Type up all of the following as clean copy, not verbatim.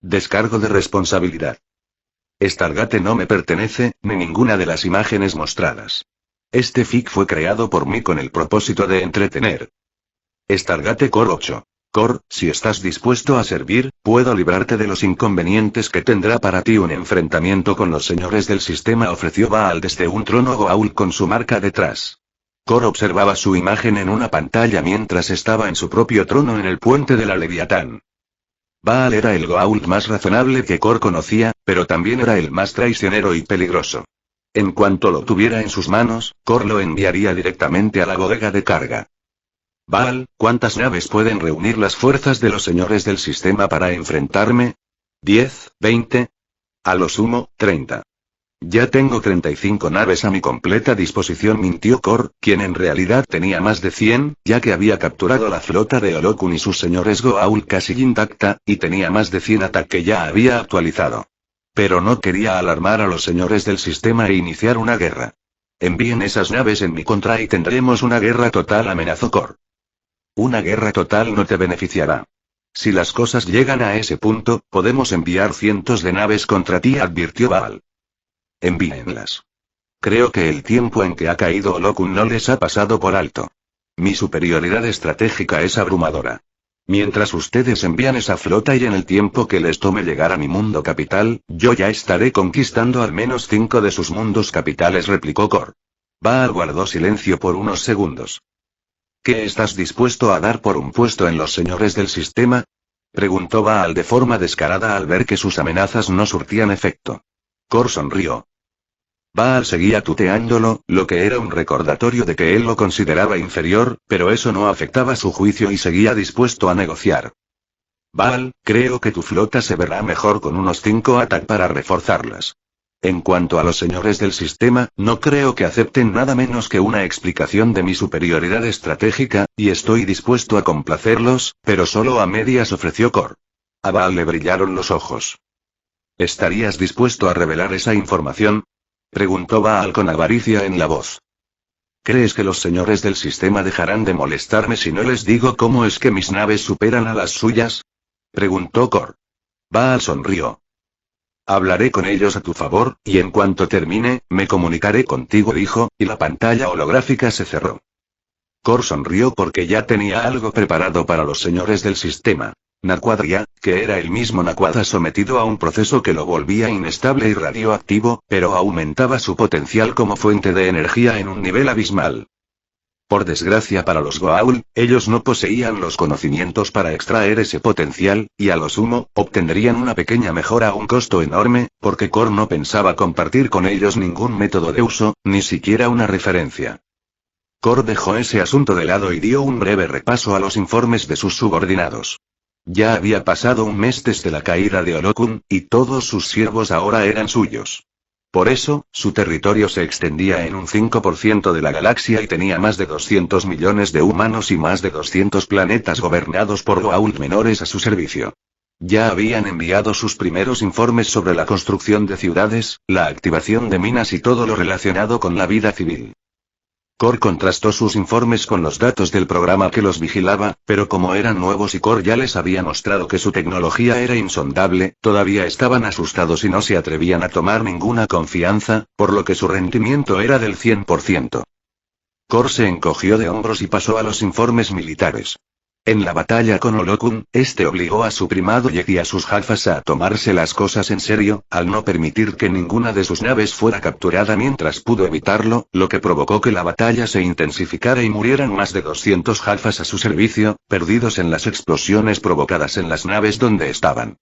Descargo de responsabilidad. Stargate no me pertenece, ni ninguna de las imágenes mostradas. Este fic fue creado por mí con el propósito de entretener. Stargate Core 8. Core, si estás dispuesto a servir, puedo librarte de los inconvenientes que tendrá para ti un enfrentamiento con los señores del sistema, ofreció Baal desde un trono Goa'uld con su marca detrás. Core observaba su imagen en una pantalla mientras estaba en su propio trono en el puente de la Leviatán. Baal era el Goa'uld más razonable que Core conocía, pero también era el más traicionero y peligroso. En cuanto lo tuviera en sus manos, Core lo enviaría directamente a la bodega de carga. Baal, ¿cuántas naves pueden reunir las fuerzas de los señores del sistema para enfrentarme? ¿10, 20? A lo sumo, 30. Ya tengo 35 naves a mi completa disposición, mintió Core, quien en realidad tenía más de 100, ya que había capturado la flota de Olokun y sus señores Goa'uld casi intacta, y tenía más de 100 ATAC que ya había actualizado. Pero no quería alarmar a los señores del sistema e iniciar una guerra. Envíen esas naves en mi contra y tendremos una guerra total, amenazó Core. Una guerra total no te beneficiará. Si las cosas llegan a ese punto, podemos enviar cientos de naves contra ti, advirtió Baal. Envíenlas. Creo que el tiempo en que ha caído Olokun no les ha pasado por alto. Mi superioridad estratégica es abrumadora. Mientras ustedes envían esa flota y en el tiempo que les tome llegar a mi mundo capital, yo ya estaré conquistando al menos 5 de sus mundos capitales, replicó Core. Baal guardó silencio por unos segundos. ¿Qué estás dispuesto a dar por un puesto en los señores del sistema? Preguntó Baal de forma descarada al ver que sus amenazas no surtían efecto. Core sonrió. Baal seguía tuteándolo, lo que era un recordatorio de que él lo consideraba inferior, pero eso no afectaba su juicio y seguía dispuesto a negociar. Baal, creo que tu flota se verá mejor con unos 5 ATAC para reforzarlas. En cuanto a los señores del sistema, no creo que acepten nada menos que una explicación de mi superioridad estratégica, y estoy dispuesto a complacerlos, pero solo a medias, ofreció Core. A Baal le brillaron los ojos. ¿Estarías dispuesto a revelar esa información? Preguntó Baal con avaricia en la voz. ¿Crees que los señores del sistema dejarán de molestarme si no les digo cómo es que mis naves superan a las suyas? Preguntó Core. Baal sonrió. Hablaré con ellos a tu favor, y en cuanto termine, me comunicaré contigo, dijo, y la pantalla holográfica se cerró. Core sonrió porque ya tenía algo preparado para los señores del sistema. Naquadria, que era el mismo Naquadra sometido a un proceso que lo volvía inestable y radioactivo, pero aumentaba su potencial como fuente de energía en un nivel abismal. Por desgracia para los Goa'uld, ellos no poseían los conocimientos para extraer ese potencial, y a lo sumo, obtendrían una pequeña mejora a un costo enorme, porque Core no pensaba compartir con ellos ningún método de uso, ni siquiera una referencia. Core dejó ese asunto de lado y dio un breve repaso a los informes de sus subordinados. Ya había pasado un mes desde la caída de Olokun, y todos sus siervos ahora eran suyos. Por eso, su territorio se extendía en un 5% de la galaxia y tenía más de 200 millones de humanos y más de 200 planetas gobernados por Goa'uld menores a su servicio. Ya habían enviado sus primeros informes sobre la construcción de ciudades, la activación de minas y todo lo relacionado con la vida civil. Core contrastó sus informes con los datos del programa que los vigilaba, pero como eran nuevos y Core ya les había mostrado que su tecnología era insondable, todavía estaban asustados y no se atrevían a tomar ninguna confianza, por lo que su rendimiento era del 100%. Core se encogió de hombros y pasó a los informes militares. En la batalla con Olokun, este obligó a su primado Yek y a sus Jafas a tomarse las cosas en serio, al no permitir que ninguna de sus naves fuera capturada mientras pudo evitarlo, lo que provocó que la batalla se intensificara y murieran más de 200 Jafas a su servicio, perdidos en las explosiones provocadas en las naves donde estaban.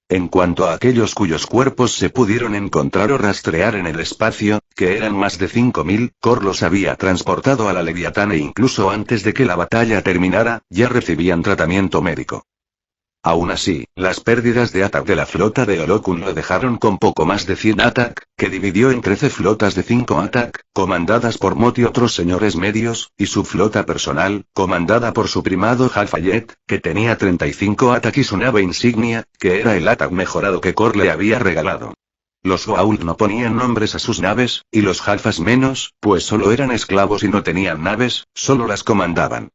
En cuanto a aquellos cuyos cuerpos se pudieron encontrar o rastrear en el espacio, que eran más de 5000, Core los había transportado a la Leviatán e incluso antes de que la batalla terminara, ya recibían tratamiento médico. Aún así, las pérdidas de ATAC de la flota de Olokun lo dejaron con poco más de 100 ATAC, que dividió en 13 flotas de 5 ATAC, comandadas por Mot y otros señores medios, y su flota personal, comandada por su primado Jafayet, que tenía 35 ATAC y su nave insignia, que era el ATAC mejorado que Core le había regalado. Los Goa'uld no ponían nombres a sus naves, y los Jafas menos, pues solo eran esclavos y no tenían naves, solo las comandaban.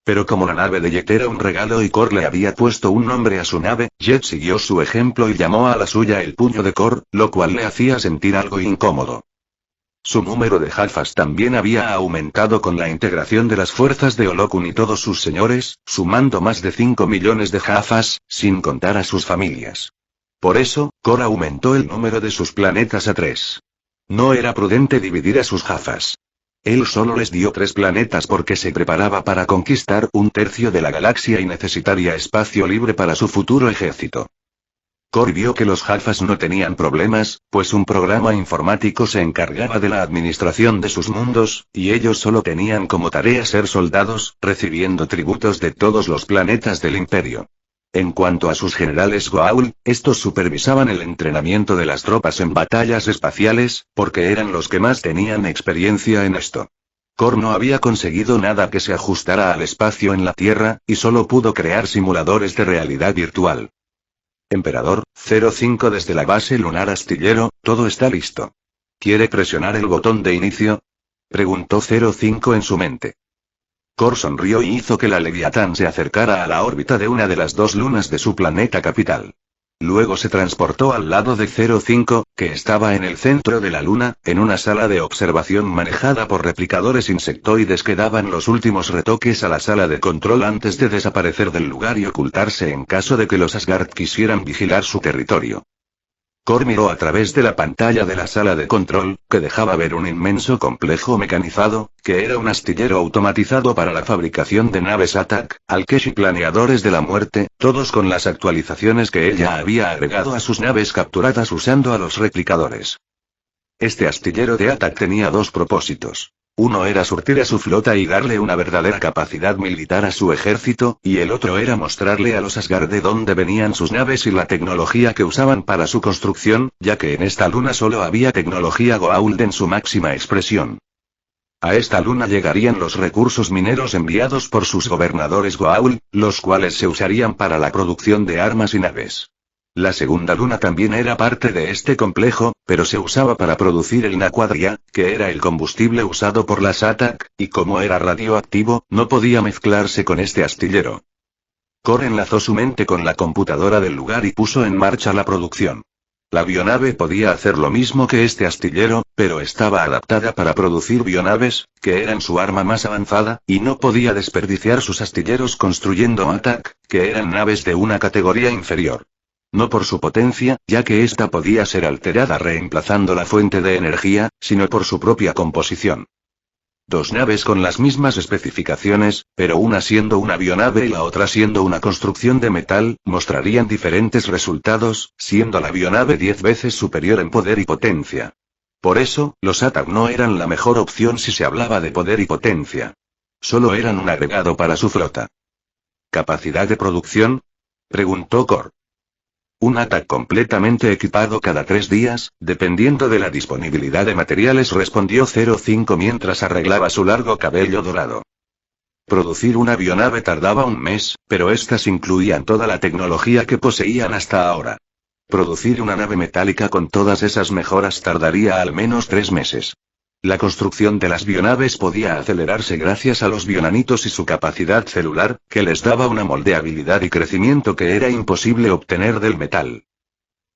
Pero como la nave de Jet era un regalo y Kor le había puesto un nombre a su nave, Jet siguió su ejemplo y llamó a la suya el puño de Kor, lo cual le hacía sentir algo incómodo. Su número de Jafas también había aumentado con la integración de las fuerzas de Olokun y todos sus señores, sumando más de 5 millones de Jafas, sin contar a sus familias. Por eso, Kor aumentó el número de sus planetas a 3. No era prudente dividir a sus Jafas. Él solo les dio 3 planetas porque se preparaba para conquistar un tercio de la galaxia y necesitaría espacio libre para su futuro ejército. Kor vio que los Jafas no tenían problemas, pues un programa informático se encargaba de la administración de sus mundos, y ellos solo tenían como tarea ser soldados, recibiendo tributos de todos los planetas del imperio. En cuanto a sus generales Goa'uld, estos supervisaban el entrenamiento de las tropas en batallas espaciales, porque eran los que más tenían experiencia en esto. Kor no había conseguido nada que se ajustara al espacio en la Tierra, y solo pudo crear simuladores de realidad virtual. Emperador, 05 desde la base lunar astillero, todo está listo. ¿Quiere presionar el botón de inicio? Preguntó 05 en su mente. Kor sonrió y hizo que la Leviatán se acercara a la órbita de una de las 2 lunas de su planeta capital. Luego se transportó al lado de 05, que estaba en el centro de la luna, en una sala de observación manejada por replicadores insectoides que daban los últimos retoques a la sala de control antes de desaparecer del lugar y ocultarse en caso de que los Asgard quisieran vigilar su territorio. Kor miró a través de la pantalla de la sala de control, que dejaba ver un inmenso complejo mecanizado, que era un astillero automatizado para la fabricación de naves Attack, Alkesh y planeadores de la muerte, todos con las actualizaciones que ella había agregado a sus naves capturadas usando a los replicadores. Este astillero de Attack tenía 2 propósitos. Uno era surtir a su flota y darle una verdadera capacidad militar a su ejército, y el otro era mostrarle a los Asgard de dónde venían sus naves y la tecnología que usaban para su construcción, ya que en esta luna solo había tecnología Goa'uld en su máxima expresión. A esta luna llegarían los recursos mineros enviados por sus gobernadores Goa'uld, los cuales se usarían para la producción de armas y naves. La segunda luna también era parte de este complejo, pero se usaba para producir el Naquadria, que era el combustible usado por las Attack, y como era radioactivo, no podía mezclarse con este astillero. Kor enlazó su mente con la computadora del lugar y puso en marcha la producción. La bionave podía hacer lo mismo que este astillero, pero estaba adaptada para producir bionaves, que eran su arma más avanzada, y no podía desperdiciar sus astilleros construyendo Attack, que eran naves de una categoría inferior. No por su potencia, ya que ésta podía ser alterada reemplazando la fuente de energía, sino por su propia composición. 2 naves con las mismas especificaciones, pero una siendo una bionave y la otra siendo una construcción de metal, mostrarían diferentes resultados, siendo la bionave 10 veces superior en poder y potencia. Por eso, los Attack no eran la mejor opción si se hablaba de poder y potencia. Solo eran un agregado para su flota. ¿Capacidad de producción?, preguntó Kor. Un Attack completamente equipado cada 3 días, dependiendo de la disponibilidad de materiales, respondió 05 mientras arreglaba su largo cabello dorado. Producir una bionave tardaba 1 mes, pero estas incluían toda la tecnología que poseían hasta ahora. Producir una nave metálica con todas esas mejoras tardaría al menos 3 meses. La construcción de las bionaves podía acelerarse gracias a los bionanitos y su capacidad celular, que les daba una moldeabilidad y crecimiento que era imposible obtener del metal.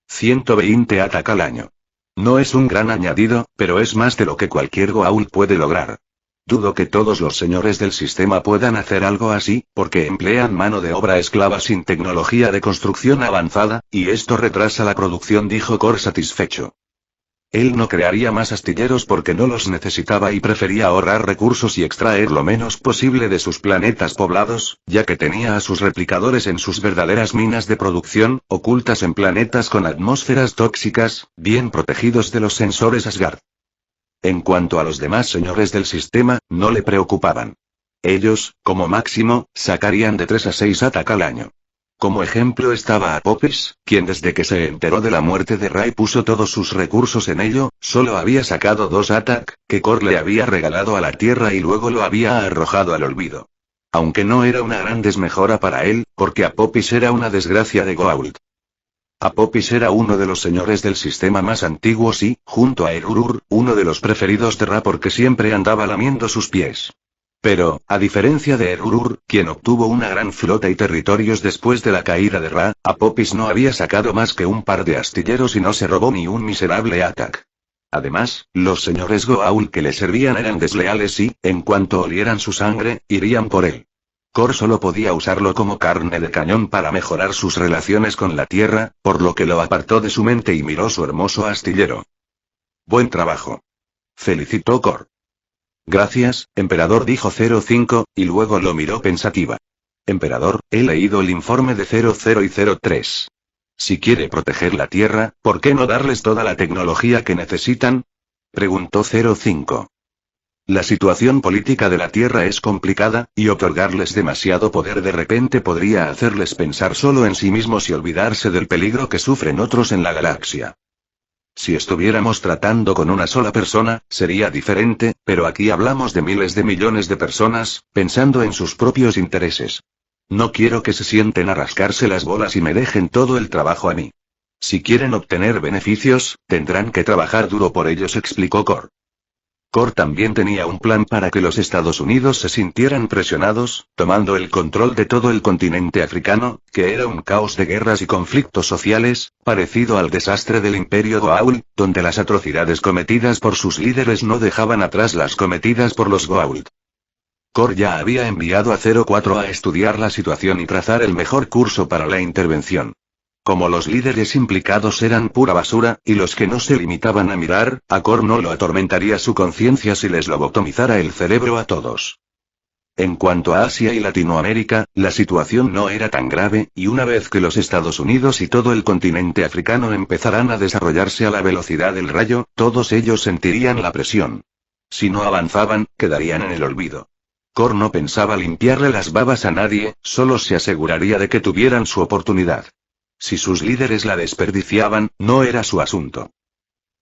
120 Attack al año. No es un gran añadido, pero es más de lo que cualquier Goa'uld puede lograr. Dudo que todos los señores del sistema puedan hacer algo así, porque emplean mano de obra esclava sin tecnología de construcción avanzada, y esto retrasa la producción, dijo Kor satisfecho. Él no crearía más astilleros porque no los necesitaba y prefería ahorrar recursos y extraer lo menos posible de sus planetas poblados, ya que tenía a sus replicadores en sus verdaderas minas de producción, ocultas en planetas con atmósferas tóxicas, bien protegidos de los sensores Asgard. En cuanto a los demás señores del sistema, no le preocupaban. Ellos, como máximo, sacarían de 3 a 6 Attack al año. Como ejemplo estaba Apophis, quien desde que se enteró de la muerte de Rai puso todos sus recursos en ello, solo había sacado 2 Attack, que Kor le había regalado a la Tierra y luego lo había arrojado al olvido. Aunque no era una gran desmejora para él, porque Apophis era una desgracia de Goa'uld. Apophis era uno de los señores del sistema más antiguos y, junto a Erurur, uno de los preferidos de Ra porque siempre andaba lamiendo sus pies. Pero, a diferencia de Erurur, quien obtuvo una gran flota y territorios después de la caída de Ra, Apophis no había sacado más que un par de astilleros y no se robó ni un miserable ataque. Además, los señores Goa'uld que le servían eran desleales y, en cuanto olieran su sangre, irían por él. Kor solo podía usarlo como carne de cañón para mejorar sus relaciones con la Tierra, por lo que lo apartó de su mente y miró su hermoso astillero. Buen trabajo. Felicitó Kor. Gracias, emperador, dijo 05, y luego lo miró pensativa. Emperador, he leído el informe de 00 y 03. Si quiere proteger la Tierra, ¿por qué no darles toda la tecnología que necesitan? Preguntó 05. La situación política de la Tierra es complicada, y otorgarles demasiado poder de repente podría hacerles pensar solo en sí mismos y olvidarse del peligro que sufren otros en la galaxia. Si estuviéramos tratando con una sola persona, sería diferente, pero aquí hablamos de miles de millones de personas, pensando en sus propios intereses. No quiero que se sienten a rascarse las bolas y me dejen todo el trabajo a mí. Si quieren obtener beneficios, tendrán que trabajar duro por ellos, explicó Kor. Kor también tenía un plan para que los Estados Unidos se sintieran presionados, tomando el control de todo el continente africano, que era un caos de guerras y conflictos sociales, parecido al desastre del Imperio Goa'uld, donde las atrocidades cometidas por sus líderes no dejaban atrás las cometidas por los Goa'uld. Kor ya había enviado a 04 a estudiar la situación y trazar el mejor curso para la intervención. Como los líderes implicados eran pura basura, y los que no se limitaban a mirar, a Kor no lo atormentaría su conciencia si les lobotomizara el cerebro a todos. En cuanto a Asia y Latinoamérica, la situación no era tan grave, y una vez que los Estados Unidos y todo el continente africano empezaran a desarrollarse a la velocidad del rayo, todos ellos sentirían la presión. Si no avanzaban, quedarían en el olvido. Kor no pensaba limpiarle las babas a nadie, solo se aseguraría de que tuvieran su oportunidad. Si sus líderes la desperdiciaban, no era su asunto.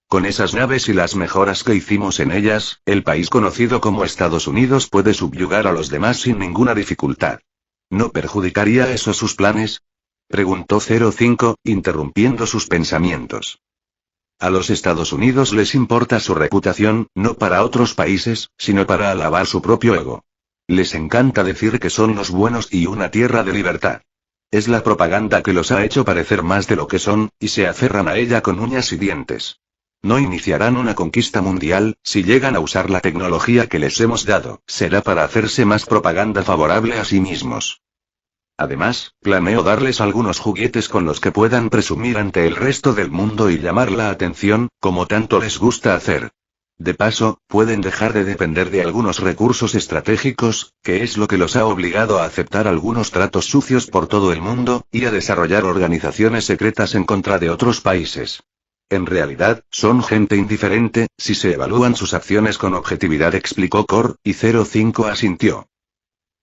Con esas naves y las mejoras que hicimos en ellas, el país conocido como Estados Unidos puede subyugar a los demás sin ninguna dificultad. ¿No perjudicaría eso sus planes? Preguntó 05, interrumpiendo sus pensamientos. A los Estados Unidos les importa su reputación, no para otros países, sino para alabar su propio ego. Les encanta decir que son los buenos y una tierra de libertad. Es la propaganda que los ha hecho parecer más de lo que son, y se aferran a ella con uñas y dientes. No iniciarán una conquista mundial, si llegan a usar la tecnología que les hemos dado, será para hacerse más propaganda favorable a sí mismos. Además, planeo darles algunos juguetes con los que puedan presumir ante el resto del mundo y llamar la atención, como tanto les gusta hacer. De paso, pueden dejar de depender de algunos recursos estratégicos, que es lo que los ha obligado a aceptar algunos tratos sucios por todo el mundo, y a desarrollar organizaciones secretas en contra de otros países. En realidad, son gente indiferente, si se evalúan sus acciones con objetividad, explicó Kor, y 05 asintió.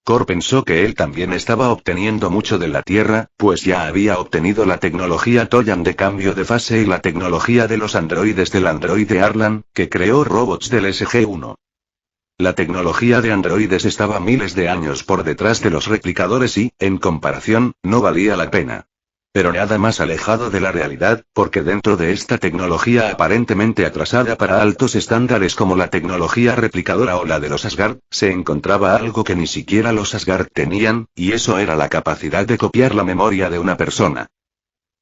Kor pensó que él también estaba obteniendo mucho de la Tierra, pues ya había obtenido la tecnología Toyan de cambio de fase y la tecnología de los androides del androide Arlan, que creó robots del SG-1. La tecnología de androides estaba miles de años por detrás de los replicadores y, en comparación, no valía la pena. Pero nada más alejado de la realidad, porque dentro de esta tecnología aparentemente atrasada para altos estándares como la tecnología replicadora o la de los Asgard, se encontraba algo que ni siquiera los Asgard tenían, y eso era la capacidad de copiar la memoria de una persona.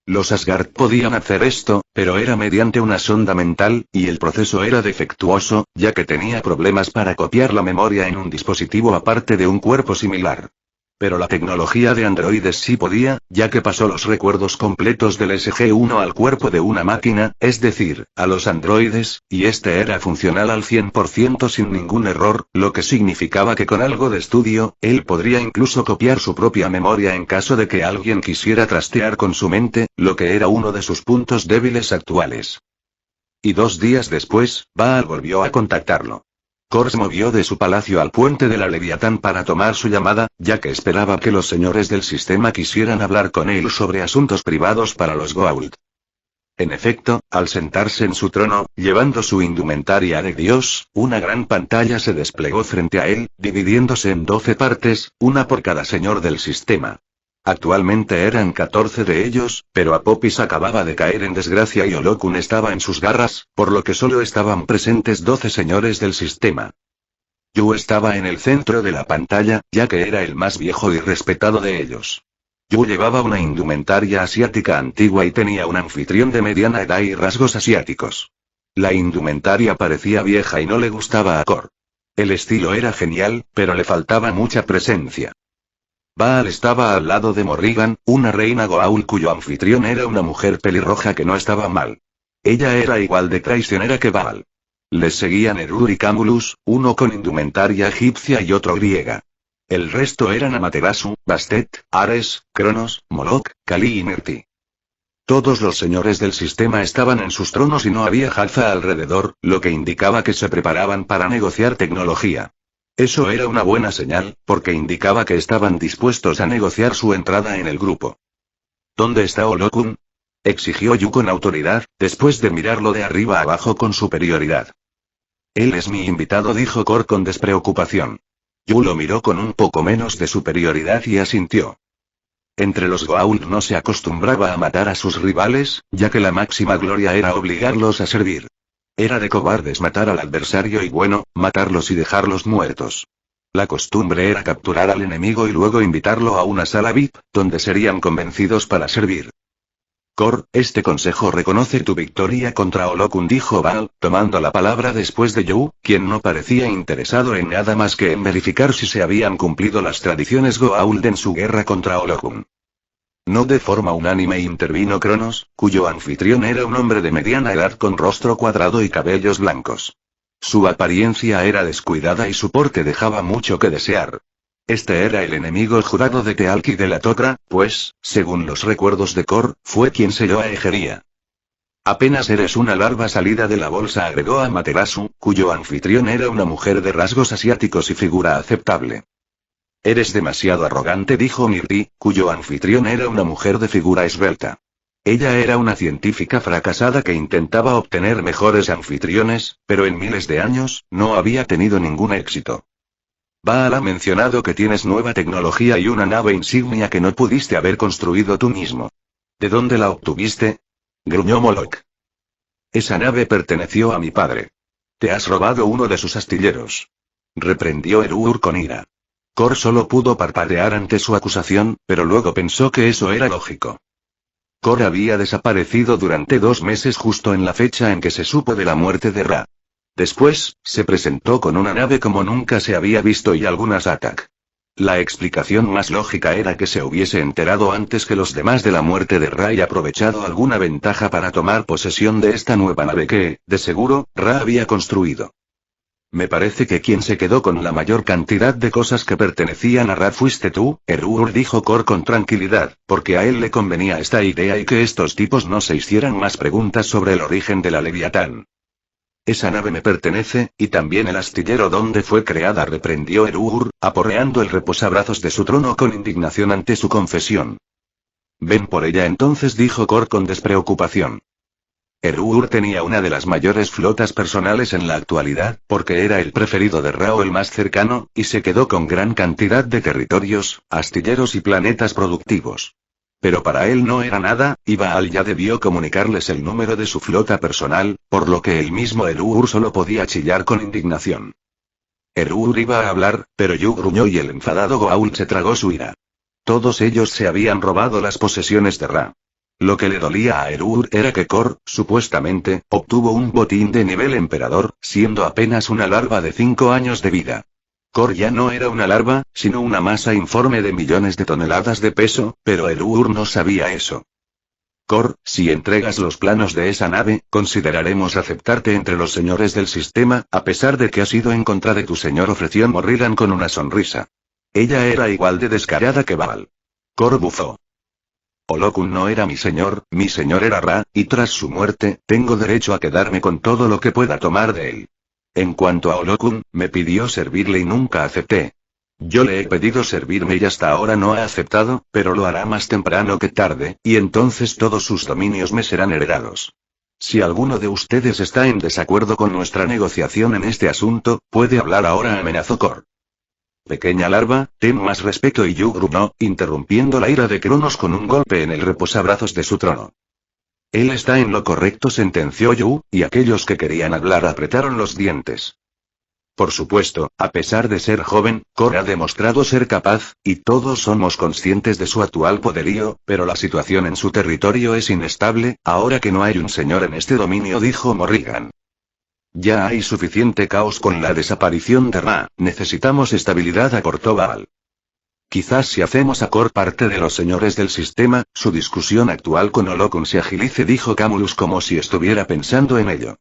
Los Asgard podían hacer esto, pero era mediante una sonda mental, y el proceso era defectuoso, ya que tenía problemas para copiar la memoria en un dispositivo aparte de un cuerpo similar. Pero la tecnología de androides sí podía, ya que pasó los recuerdos completos del SG-1 al cuerpo de una máquina, es decir, a los androides, y este era funcional al 100% sin ningún error, lo que significaba que con algo de estudio, él podría incluso copiar su propia memoria en caso de que alguien quisiera trastear con su mente, lo que era uno de sus puntos débiles actuales. Y 2 días después, Baal volvió a contactarlo. Kor se movió de su palacio al puente de la Leviatán para tomar su llamada, ya que esperaba que los señores del sistema quisieran hablar con él sobre asuntos privados para los Goa'uld. En efecto, al sentarse en su trono, llevando su indumentaria de Dios, una gran pantalla se desplegó frente a él, dividiéndose en 12 partes, una por cada señor del sistema. Actualmente eran 14 de ellos, pero Apophis acababa de caer en desgracia y Olokun estaba en sus garras, por lo que solo estaban presentes 12 señores del sistema. Yu estaba en el centro de la pantalla, ya que era el más viejo y respetado de ellos. Yu llevaba una indumentaria asiática antigua y tenía un anfitrión de mediana edad y rasgos asiáticos. La indumentaria parecía vieja y no le gustaba a Kor. El estilo era genial, pero le faltaba mucha presencia. Baal estaba al lado de Morrigan, una reina Goa'uld cuyo anfitrión era una mujer pelirroja que no estaba mal. Ella era igual de traicionera que Baal. Les seguían Erur y Camulus, uno con indumentaria egipcia y otro griega. El resto eran Amaterasu, Bastet, Ares, Cronos, Moloch, Kali y Nerti. Todos los señores del sistema estaban en sus tronos y no había Jalza alrededor, lo que indicaba que se preparaban para negociar tecnología. Eso era una buena señal, porque indicaba que estaban dispuestos a negociar su entrada en el grupo. ¿Dónde está Olokun?, exigió Yu con autoridad, después de mirarlo de arriba abajo con superioridad. Él es mi invitado, dijo Kor con despreocupación. Yu lo miró con un poco menos de superioridad y asintió. Entre los Goa'uld no se acostumbraba a matar a sus rivales, ya que la máxima gloria era obligarlos a servir. Era de cobardes matar al adversario y bueno, matarlos y dejarlos muertos. La costumbre era capturar al enemigo y luego invitarlo a una sala VIP, donde serían convencidos para servir. Kor, este consejo reconoce tu victoria contra Olokun, dijo Baal, tomando la palabra después de Yu, quien no parecía interesado en nada más que en verificar si se habían cumplido las tradiciones Goa'uld en su guerra contra Olokun. No, de forma unánime intervino Cronos, cuyo anfitrión era un hombre de mediana edad con rostro cuadrado y cabellos blancos. Su apariencia era descuidada y su porte dejaba mucho que desear. Este era el enemigo jurado de Teal'c y de la Tok'ra, pues, según los recuerdos de Kor, fue quien selló a Egeria. Apenas eres una larva salida de la bolsa, agregó Amaterasu, cuyo anfitrión era una mujer de rasgos asiáticos y figura aceptable. Eres demasiado arrogante, dijo Mirti, cuyo anfitrión era una mujer de figura esbelta. Ella era una científica fracasada que intentaba obtener mejores anfitriones, pero en miles de años, no había tenido ningún éxito. Baal ha mencionado que tienes nueva tecnología y una nave insignia que no pudiste haber construido tú mismo. ¿De dónde la obtuviste?, gruñó Moloch. Esa nave perteneció a mi padre. Te has robado uno de sus astilleros. Reprendió Erur con ira. Kor solo pudo parpadear ante su acusación, pero luego pensó que eso era lógico. Kor había desaparecido durante 2 meses justo en la fecha en que se supo de la muerte de Ra. Después, se presentó con una nave como nunca se había visto y algunas ATAC. La explicación más lógica era que se hubiese enterado antes que los demás de la muerte de Ra y aprovechado alguna ventaja para tomar posesión de esta nueva nave que, de seguro, Ra había construido. Me parece que quien se quedó con la mayor cantidad de cosas que pertenecían a Ra fuiste tú, Erur, dijo Kor con tranquilidad, porque a él le convenía esta idea y que estos tipos no se hicieran más preguntas sobre el origen de la Leviatán. Esa nave me pertenece, y también el astillero donde fue creada, reprendió Erur, aporreando el reposabrazos de su trono con indignación ante su confesión. Ven por ella entonces, dijo Kor con despreocupación. Erur tenía una de las mayores flotas personales en la actualidad, porque era el preferido de Ra o el más cercano, y se quedó con gran cantidad de territorios, astilleros y planetas productivos. Pero para él no era nada, y Baal ya debió comunicarles el número de su flota personal, por lo que el mismo Erur solo podía chillar con indignación. Erur iba a hablar, pero Yu gruñó y el enfadado Goa'uld se tragó su ira. Todos ellos se habían robado las posesiones de Ra. Lo que le dolía a Erur era que Kor, supuestamente, obtuvo un botín de nivel emperador, siendo apenas una larva de 5 años de vida. Kor ya no era una larva, sino una masa informe de millones de toneladas de peso, pero Erur no sabía eso. Kor, si entregas los planos de esa nave, consideraremos aceptarte entre los señores del sistema, a pesar de que has ido en contra de tu señor, ofreció Morrigan con una sonrisa. Ella era igual de descarada que Baal. Kor bufó. Olokun no era mi señor era Ra, y tras su muerte, tengo derecho a quedarme con todo lo que pueda tomar de él. En cuanto a Olokun, me pidió servirle y nunca acepté. Yo le he pedido servirme y hasta ahora no ha aceptado, pero lo hará más temprano que tarde, y entonces todos sus dominios me serán heredados. Si alguno de ustedes está en desacuerdo con nuestra negociación en este asunto, puede hablar ahora, amenazó Kor. Pequeña larva, ten más respeto, y Yu gruñó, interrumpiendo la ira de Cronos con un golpe en el reposabrazos de su trono. Él está en lo correcto, sentenció Yu, y aquellos que querían hablar apretaron los dientes. Por supuesto, a pesar de ser joven, Kor ha demostrado ser capaz, y todos somos conscientes de su actual poderío, pero la situación en su territorio es inestable, ahora que no hay un señor en este dominio, dijo Morrigan. Ya hay suficiente caos con la desaparición de Ra, necesitamos estabilidad, acortó Baal. Quizás si hacemos a Kor parte de los señores del sistema, su discusión actual con Olokun se agilice, dijo Camulus como si estuviera pensando en ello.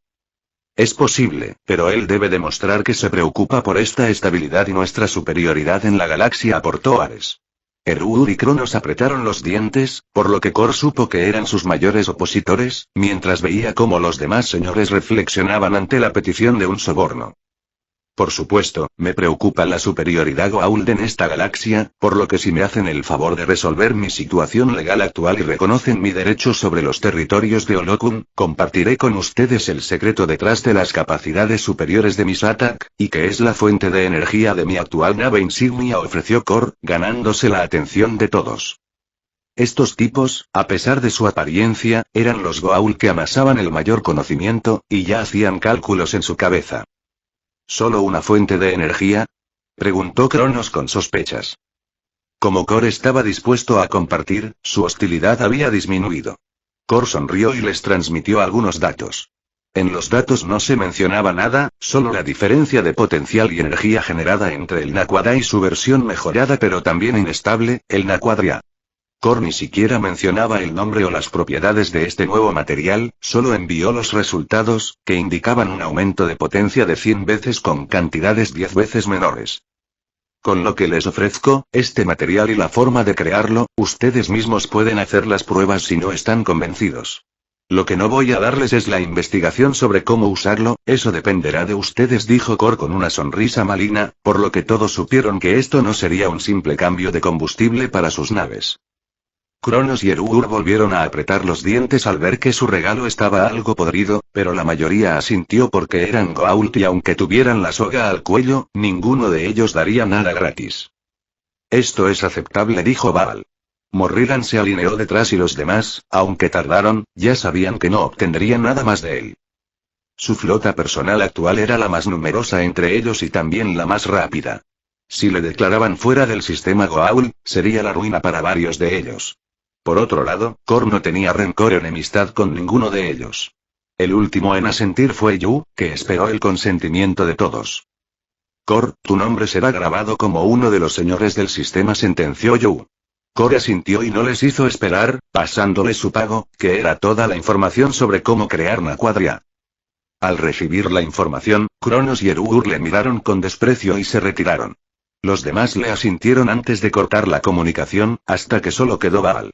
Es posible, pero él debe demostrar que se preocupa por esta estabilidad y nuestra superioridad en la galaxia, aportó Ares. Erur y Cronos apretaron los dientes, por lo que Kor supo que eran sus mayores opositores, mientras veía cómo los demás señores reflexionaban ante la petición de un soborno. Por supuesto, me preocupa la superioridad Goa'uld en esta galaxia, por lo que si me hacen el favor de resolver mi situación legal actual y reconocen mi derecho sobre los territorios de Olokun, compartiré con ustedes el secreto detrás de las capacidades superiores de mis Atak, y que es la fuente de energía de mi actual nave insignia, ofreció Kor, ganándose la atención de todos. Estos tipos, a pesar de su apariencia, eran los Goa'uld que amasaban el mayor conocimiento, y ya hacían cálculos en su cabeza. ¿Solo una fuente de energía? Preguntó Cronos con sospechas. Como Kor estaba dispuesto a compartir, su hostilidad había disminuido. Kor sonrió y les transmitió algunos datos. En los datos no se mencionaba nada, solo la diferencia de potencial y energía generada entre el Naquadra y su versión mejorada pero también inestable, el Naquadria. Kor ni siquiera mencionaba el nombre o las propiedades de este nuevo material, solo envió los resultados, que indicaban un aumento de potencia de 100 veces con cantidades 10 veces menores. Con lo que les ofrezco, este material y la forma de crearlo, ustedes mismos pueden hacer las pruebas si no están convencidos. Lo que no voy a darles es la investigación sobre cómo usarlo, eso dependerá de ustedes, dijo Kor con una sonrisa maligna, por lo que todos supieron que esto no sería un simple cambio de combustible para sus naves. Cronos y Erur volvieron a apretar los dientes al ver que su regalo estaba algo podrido, pero la mayoría asintió porque eran Goa'uld y aunque tuvieran la soga al cuello, ninguno de ellos daría nada gratis. Esto es aceptable, dijo Baal. Morrigan se alineó detrás y los demás, aunque tardaron, ya sabían que no obtendrían nada más de él. Su flota personal actual era la más numerosa entre ellos y también la más rápida. Si le declaraban fuera del sistema Goa'uld, sería la ruina para varios de ellos. Por otro lado, Kor no tenía rencor o enemistad con ninguno de ellos. El último en asentir fue Yu, que esperó el consentimiento de todos. Kor, tu nombre será grabado como uno de los señores del sistema, sentenció Yu. Kor asintió y no les hizo esperar, pasándole su pago, que era toda la información sobre cómo crear Naquadria. Al recibir la información, Cronos y Erur le miraron con desprecio y se retiraron. Los demás le asintieron antes de cortar la comunicación, hasta que solo quedó Baal.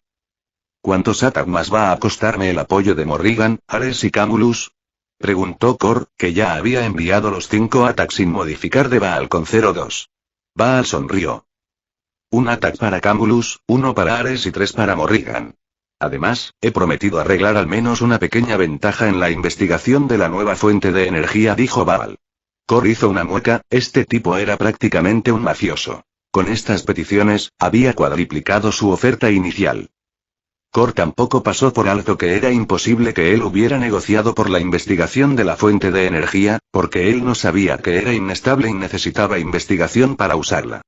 ¿Cuántos Atak más va a costarme el apoyo de Morrigan, Ares y Camulus? Preguntó Kor, que ya había enviado los 5 Atak sin modificar de Baal con 02. Baal sonrió. Un Atak para Camulus, 1 para Ares y 3 para Morrigan. Además, he prometido arreglar al menos una pequeña ventaja en la investigación de la nueva fuente de energía, dijo Baal. Kor hizo una mueca, este tipo era prácticamente un mafioso. Con estas peticiones, había cuadriplicado su oferta inicial. Kor tampoco pasó por alto que era imposible que él hubiera negociado por la investigación de la fuente de energía, porque él no sabía que era inestable y necesitaba investigación para usarla.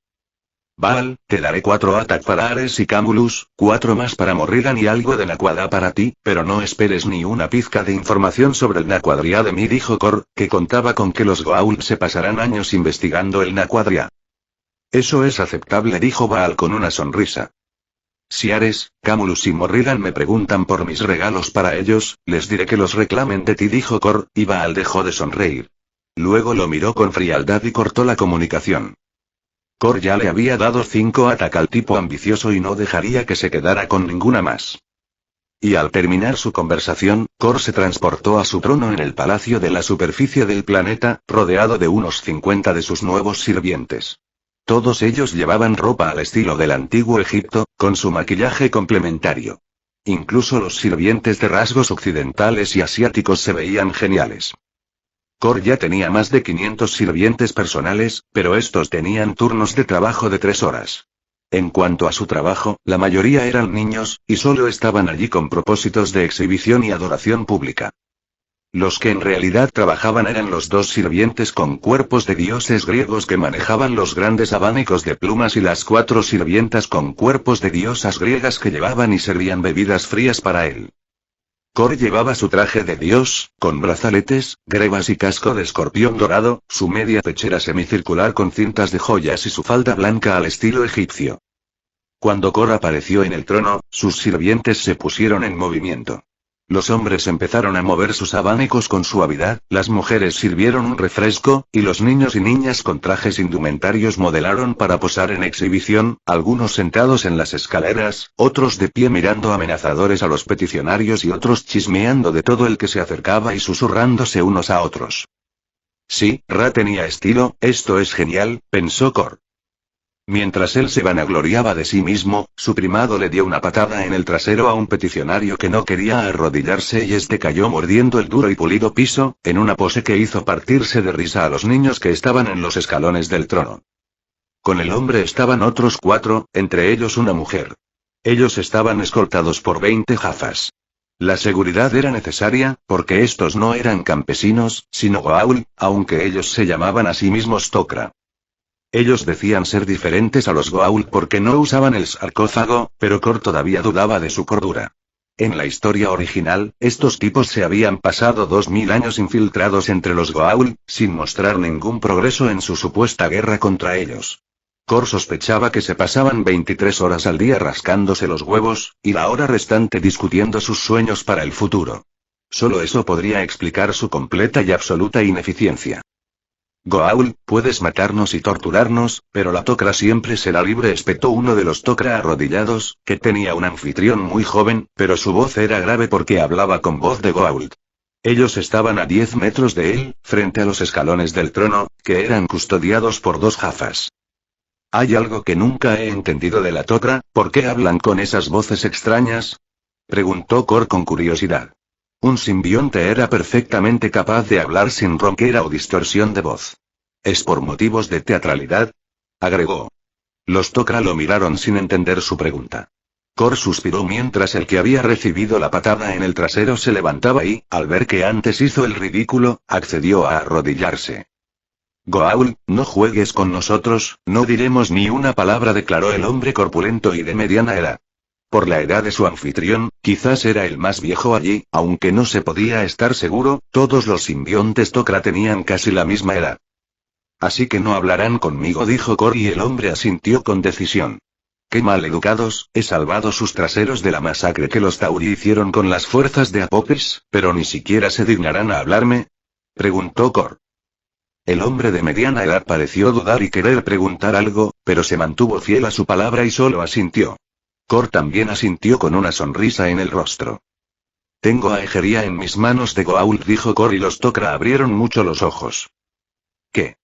Baal, te daré 4 Atak para Ares y Camulus, 4 más para Morrigan y algo de Naquadra para ti, pero no esperes ni una pizca de información sobre el Naquadria de mí, dijo Kor, que contaba con que los Goa'uld se pasarán años investigando el Naquadria. Eso es aceptable, dijo Baal con una sonrisa. Si Ares, Camulus y Morrigan me preguntan por mis regalos para ellos, les diré que los reclamen de ti, dijo Kor, y Baal dejó de sonreír. Luego lo miró con frialdad y cortó la comunicación. Kor ya le había dado 5 Atak al tipo ambicioso y no dejaría que se quedara con ninguna más. Y al terminar su conversación, Kor se transportó a su trono en el palacio de la superficie del planeta, rodeado de unos 50 de sus nuevos sirvientes. Todos ellos llevaban ropa al estilo del antiguo Egipto, con su maquillaje complementario. Incluso los sirvientes de rasgos occidentales y asiáticos se veían geniales. Kor ya tenía más de 500 sirvientes personales, pero estos tenían turnos de trabajo de 3 horas. En cuanto a su trabajo, la mayoría eran niños, y solo estaban allí con propósitos de exhibición y adoración pública. Los que en realidad trabajaban eran los dos sirvientes con cuerpos de dioses griegos que manejaban los grandes abanicos de plumas y las 4 sirvientas con cuerpos de diosas griegas que llevaban y servían bebidas frías para él. Kor llevaba su traje de dios, con brazaletes, grebas y casco de escorpión dorado, su media pechera semicircular con cintas de joyas y su falda blanca al estilo egipcio. Cuando Kor apareció en el trono, sus sirvientes se pusieron en movimiento. Los hombres empezaron a mover sus abanicos con suavidad, las mujeres sirvieron un refresco, y los niños y niñas con trajes indumentarios modelaron para posar en exhibición, algunos sentados en las escaleras, otros de pie mirando amenazadores a los peticionarios y otros chismeando de todo el que se acercaba y susurrándose unos a otros. Sí, Ra tenía estilo, esto es genial, pensó Kor. Mientras él se vanagloriaba de sí mismo, su primado le dio una patada en el trasero a un peticionario que no quería arrodillarse y este cayó mordiendo el duro y pulido piso, en una pose que hizo partirse de risa a los niños que estaban en los escalones del trono. Con el hombre estaban otros 4, entre ellos una mujer. Ellos estaban escoltados por 20 jafas. La seguridad era necesaria, porque estos no eran campesinos, sino Goa'uld, aunque ellos se llamaban a sí mismos Tok'ra. Ellos decían ser diferentes a los Goa'uld porque no usaban el sarcófago, pero Kor todavía dudaba de su cordura. En la historia original, estos tipos se habían pasado 2000 años infiltrados entre los Goa'uld, sin mostrar ningún progreso en su supuesta guerra contra ellos. Kor sospechaba que se pasaban 23 horas al día rascándose los huevos, y la hora restante discutiendo sus sueños para el futuro. Solo eso podría explicar su completa y absoluta ineficiencia. Goa'uld, puedes matarnos y torturarnos, pero la Tok'ra siempre será libre, espetó uno de los Tok'ra arrodillados, que tenía un anfitrión muy joven, pero su voz era grave porque hablaba con voz de Goa'uld. Ellos estaban a 10 metros de él, frente a los escalones del trono, que eran custodiados por 2 jafas. Hay algo que nunca he entendido de la Tok'ra, ¿por qué hablan con esas voces extrañas? Preguntó Kor con curiosidad. Un simbionte era perfectamente capaz de hablar sin ronquera o distorsión de voz. ¿Es por motivos de teatralidad?, agregó. Los Tok'ra lo miraron sin entender su pregunta. Kor suspiró mientras el que había recibido la patada en el trasero se levantaba y, al ver que antes hizo el ridículo, accedió a arrodillarse. Goa'uld, no juegues con nosotros, no diremos ni una palabra, declaró el hombre corpulento y de mediana edad. Por la edad de su anfitrión, quizás era el más viejo allí, aunque no se podía estar seguro, todos los simbiontes Tok'ra tenían casi la misma edad. Así que no hablarán conmigo, dijo Kor, y el hombre asintió con decisión. Qué mal educados, he salvado sus traseros de la masacre que los Tauri hicieron con las fuerzas de Apokes, pero ni siquiera se dignarán a hablarme, preguntó Kor. El hombre de mediana edad pareció dudar y querer preguntar algo, pero se mantuvo fiel a su palabra y solo asintió. Kor también asintió con una sonrisa en el rostro. Tengo a Egeria en mis manos de Goa'uld, dijo Kor, y los Tok'ra abrieron mucho los ojos. ¿Qué?,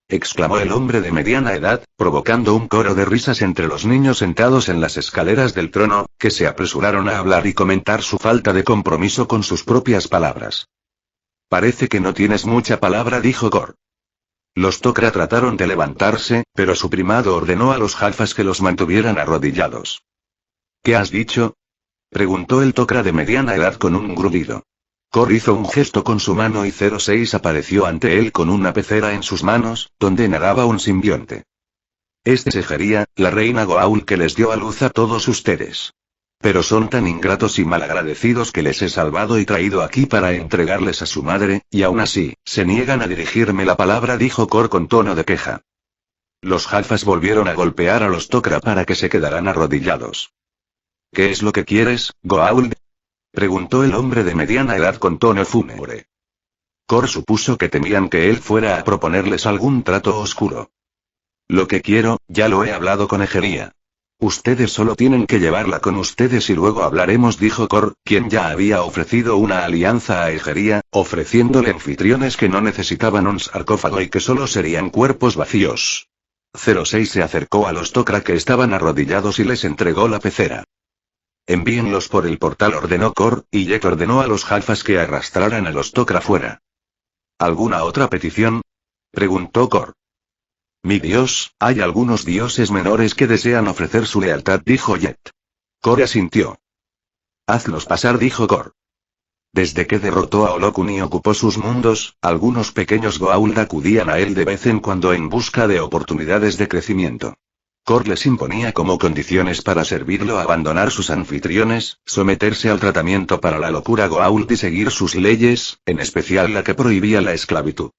exclamó el hombre de mediana edad, provocando un coro de risas entre los niños sentados en las escaleras del trono, que se apresuraron a hablar y comentar su falta de compromiso con sus propias palabras. Parece que no tienes mucha palabra, dijo Kor. Los Tok'ra trataron de levantarse, pero su primado ordenó a los jafas que los mantuvieran arrodillados. ¿Qué has dicho?, preguntó el Tok'ra de mediana edad con un gruñido. Kor hizo un gesto con su mano y 06 apareció ante él con una pecera en sus manos, donde nadaba un simbionte. Este es Egeria, la reina Goa'uld que les dio a luz a todos ustedes. Pero son tan ingratos y malagradecidos que les he salvado y traído aquí para entregarles a su madre, y aún así, se niegan a dirigirme la palabra, dijo Kor con tono de queja. Los jafas volvieron a golpear a los Tok'ra para que se quedaran arrodillados. ¿Qué es lo que quieres, Goa'uld?, preguntó el hombre de mediana edad con tono fúnebre. Kor supuso que temían que él fuera a proponerles algún trato oscuro. Lo que quiero, ya lo he hablado con Egeria. Ustedes solo tienen que llevarla con ustedes y luego hablaremos, dijo Kor, quien ya había ofrecido una alianza a Egeria, ofreciéndole anfitriones que no necesitaban un sarcófago y que solo serían cuerpos vacíos. 06 se acercó a los Tok'ra que estaban arrodillados y les entregó la pecera. Envíenlos por el portal, ordenó Kor, y Jet ordenó a los jafas que arrastraran a los Tok'ra fuera. ¿Alguna otra petición?, preguntó Kor. Mi dios, hay algunos dioses menores que desean ofrecer su lealtad, dijo Jet. Kor asintió. Hazlos pasar, dijo Kor. Desde que derrotó a Olokun y ocupó sus mundos, algunos pequeños Goa'uld acudían a él de vez en cuando en busca de oportunidades de crecimiento. Kor les imponía como condiciones para servirlo abandonar sus anfitriones, someterse al tratamiento para la locura Goa'uld y seguir sus leyes, en especial la que prohibía la esclavitud.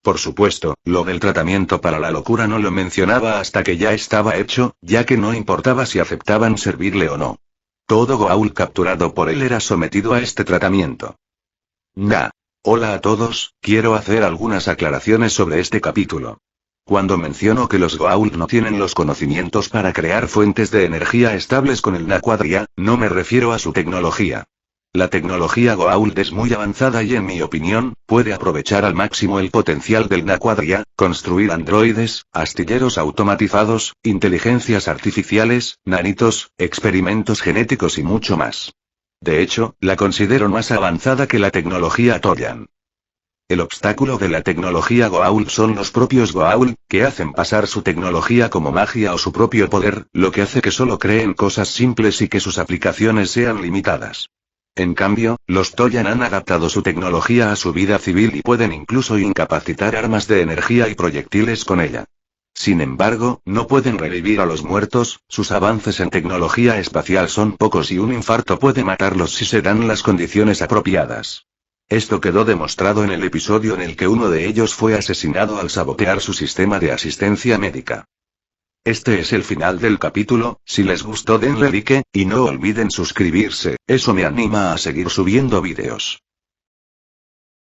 Por supuesto, lo del tratamiento para la locura no lo mencionaba hasta que ya estaba hecho, ya que no importaba si aceptaban servirle o no. Todo Goa'uld capturado por él era sometido a este tratamiento. Nga. Hola a todos, quiero hacer algunas aclaraciones sobre este capítulo. Cuando menciono que los Goa'uld no tienen los conocimientos para crear fuentes de energía estables con el Naquadria, no me refiero a su tecnología. La tecnología Goa'uld es muy avanzada y en mi opinión, puede aprovechar al máximo el potencial del Naquadria, construir androides, astilleros automatizados, inteligencias artificiales, nanitos, experimentos genéticos y mucho más. De hecho, la considero más avanzada que la tecnología Toyan. El obstáculo de la tecnología Goa'uld son los propios Goa'uld, que hacen pasar su tecnología como magia o su propio poder, lo que hace que solo creen cosas simples y que sus aplicaciones sean limitadas. En cambio, los Toyan han adaptado su tecnología a su vida civil y pueden incluso incapacitar armas de energía y proyectiles con ella. Sin embargo, no pueden revivir a los muertos, sus avances en tecnología espacial son pocos y un infarto puede matarlos si se dan las condiciones apropiadas. Esto quedó demostrado en el episodio en el que uno de ellos fue asesinado al sabotear su sistema de asistencia médica. Este es el final del capítulo, si les gustó denle like, y no olviden suscribirse, eso me anima a seguir subiendo vídeos.